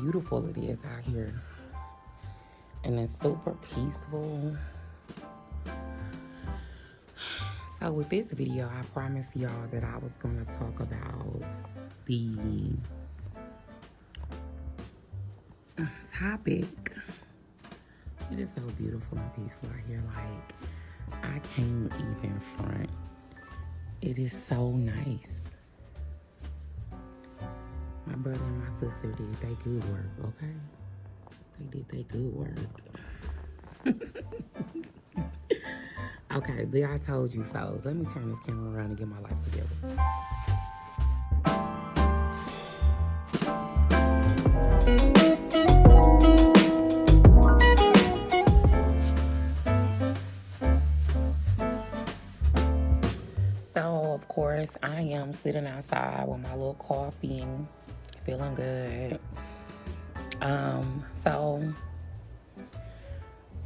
beautiful it is out here. And it's super peaceful. So with this video, I promised y'all that I was going to talk about the topic. It is so beautiful and peaceful out here. Like, I can't even front. It is so nice. My brother and my sister did they good work, okay? They did they good work. Okay, there I told you so. Let me turn this camera around and get my life together. So, of course, I am sitting outside with my little coffee and feeling good. So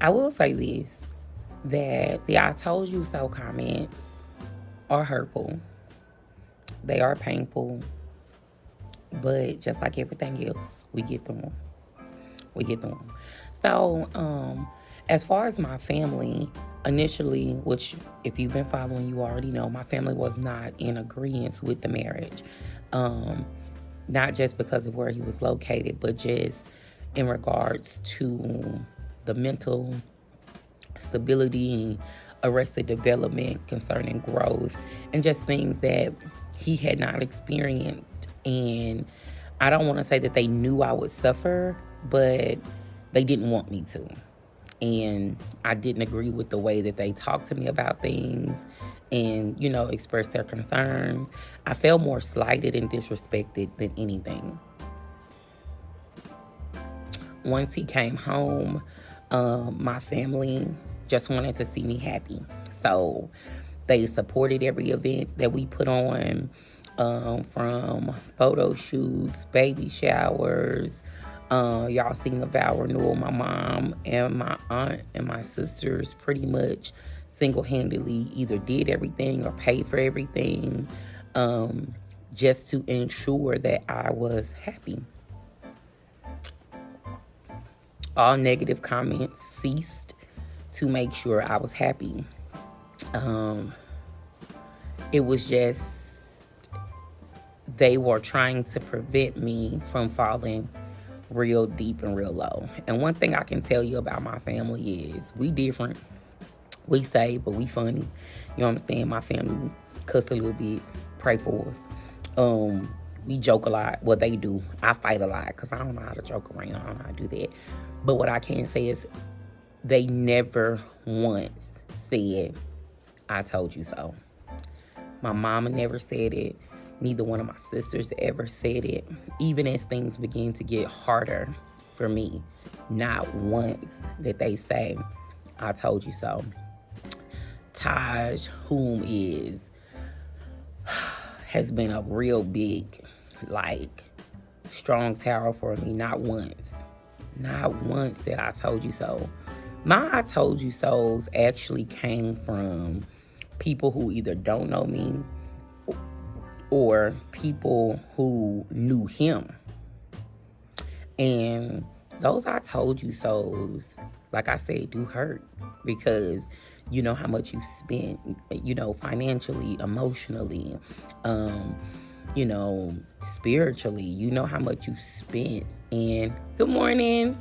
I will say this, that the I told you so comments are hurtful. They are painful. But just like everything else, we get through them. We get through them. So, as far as my family, initially, which if you've been following, you already know, my family was not in agreement with the marriage. Not just because of where he was located, but just in regards to the mental stability and arrested development concerning growth and just things that he had not experienced. And I don't want to say that they knew I would suffer, but they didn't want me to. And I didn't agree with the way that they talked to me about things and, you know, expressed their concerns. I felt more slighted and disrespected than anything. Once he came home, my family just wanted to see me happy. So they supported every event that we put on, from photo shoots, baby showers. Y'all seen the vow renewal. My mom and my aunt and my sisters pretty much single-handedly either did everything or paid for everything, just to ensure that I was happy. All negative comments ceased to make sure I was happy. It was just, they were trying to prevent me from falling real deep and real low. And one thing I can tell you about my family is we different. We say, but we funny. You know what I'm saying? My family cuss a little bit, pray for us. We joke a lot. Well, they do. I fight a lot because I don't know how to joke around. I don't know how to do that. But what I can say is they never once said, I told you so. My mama never said it. Neither one of my sisters ever said it. Even as things begin to get harder for me, not once did they say, I told you so. Taj, whom has been a real big, strong tower for me. Not once said I told you so. My I told you so's actually came from people who either don't know me or people who knew him. And those I told you so's, like I said, do hurt because you know how much you spent, financially, emotionally, spiritually. You know how much you spent. And good morning.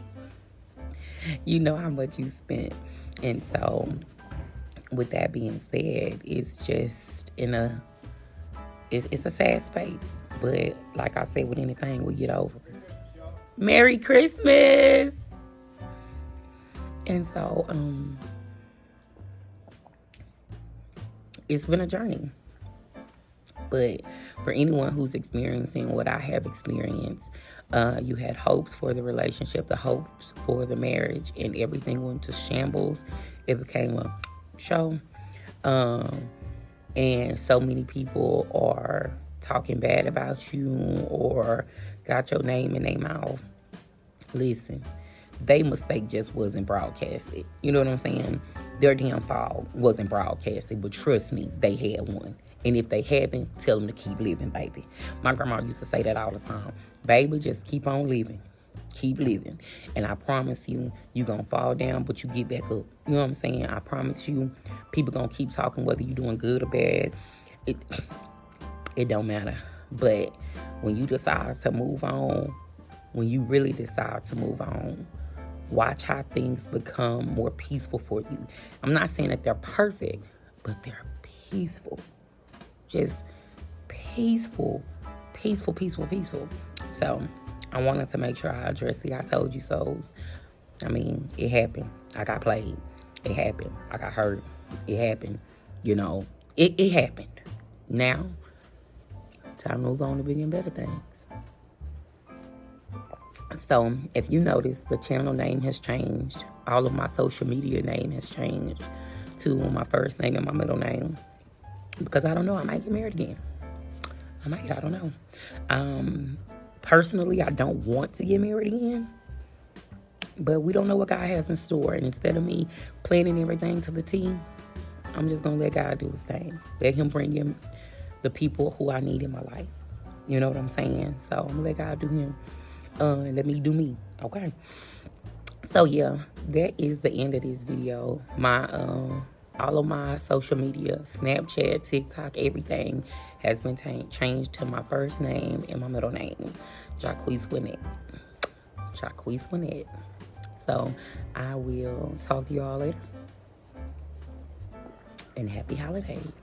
You know how much you spent. And so, with that being said, it's just it's a sad space. But like I said, with anything, we get over it. Merry Christmas! And so, it's been a journey. But for anyone who's experiencing what I have experienced, you had hopes for the relationship, the hopes for the marriage, and everything went to shambles. It became a show. And so many people are talking bad about you or got your name in their mouth. Listen, they mistake just wasn't broadcasted. You know what I'm saying? Their damn fault wasn't broadcasted, but trust me, they had one. And if they haven't, tell them to keep living, baby. My grandma used to say that all the time. Baby, just keep on living. Keep living. And I promise you, you're going to fall down, but you get back up. You know what I'm saying? I promise you, people going to keep talking whether you're doing good or bad. It don't matter. But when you decide to move on, when you really decide to move on, watch how things become more peaceful for you. I'm not saying that they're perfect, but they're peaceful. Just peaceful. So I wanted to make sure I addressed the I told you so's. I mean, it happened. I got played. It happened. I got hurt. It happened. You know, it happened. Now, time to move on to bigger and better things. So, if you notice, the channel name has changed. All of my social media name has changed to my first name and my middle name. Because I don't know, I might get married again. I don't know. Personally, I don't want to get married again. But we don't know what God has in store. And instead of me planning everything to the T, I'm just going to let God do his thing. Let him bring in the people who I need in my life. You know what I'm saying? So I'm going to let God do him. And let me do me. Okay? So yeah, that is the end of this video. All of my social media, Snapchat, TikTok, everything has been changed to my first name and my middle name, Jacquice Wynette. Jacquice Wynette. So I will talk to you all later. And happy holidays.